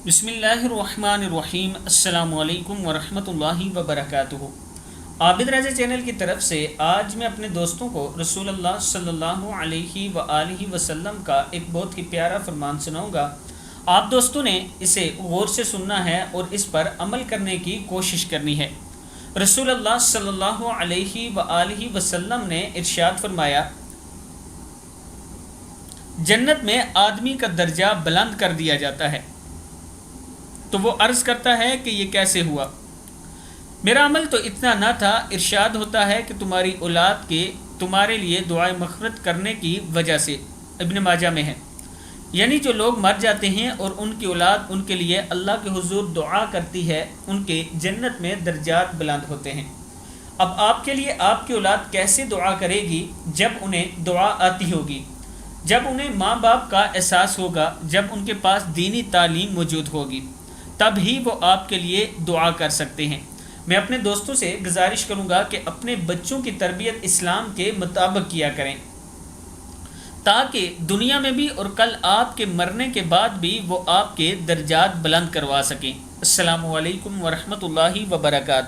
بسم اللہ الرحمن الرحیم۔ السلام علیکم ورحمۃ اللہ وبرکاتہ۔ عابد رضا چینل کی طرف سے آج میں اپنے دوستوں کو رسول اللہ صلی اللہ علیہ وآلہ وسلم کا ایک بہت ہی پیارا فرمان سناؤں گا۔ آپ دوستوں نے اسے غور سے سننا ہے اور اس پر عمل کرنے کی کوشش کرنی ہے۔ رسول اللہ صلی اللہ علیہ وآلہ وسلم نے ارشاد فرمایا، جنت میں آدمی کا درجہ بلند کر دیا جاتا ہے۔ تو وہ عرض کرتا ہے کہ یہ کیسے ہوا؟ میرا عمل تو اتنا نہ تھا۔ ارشاد ہوتا ہے کہ تمہاری اولاد کے تمہارے لیے دعائے مغفرت کرنے کی وجہ سے۔ ابن ماجہ میں ہے، یعنی جو لوگ مر جاتے ہیں اور ان کی اولاد ان کے لیے اللہ کے حضور دعا کرتی ہے، ان کے جنت میں درجات بلند ہوتے ہیں۔ اب آپ کے لیے آپ کی اولاد کیسے دعا کرے گی جب انہیں دعا آتی ہوگی، جب انہیں ماں باپ کا احساس ہوگا، جب ان کے پاس دینی تعلیم موجود ہوگی، تب ہی وہ آپ کے لیے دعا کر سکتے ہیں۔ میں اپنے دوستوں سے گزارش کروں گا کہ اپنے بچوں کی تربیت اسلام کے مطابق کیا کریں، تاکہ دنیا میں بھی اور کل آپ کے مرنے کے بعد بھی وہ آپ کے درجات بلند کروا سکیں۔ السلام علیکم ورحمۃ اللہ وبرکاتہ۔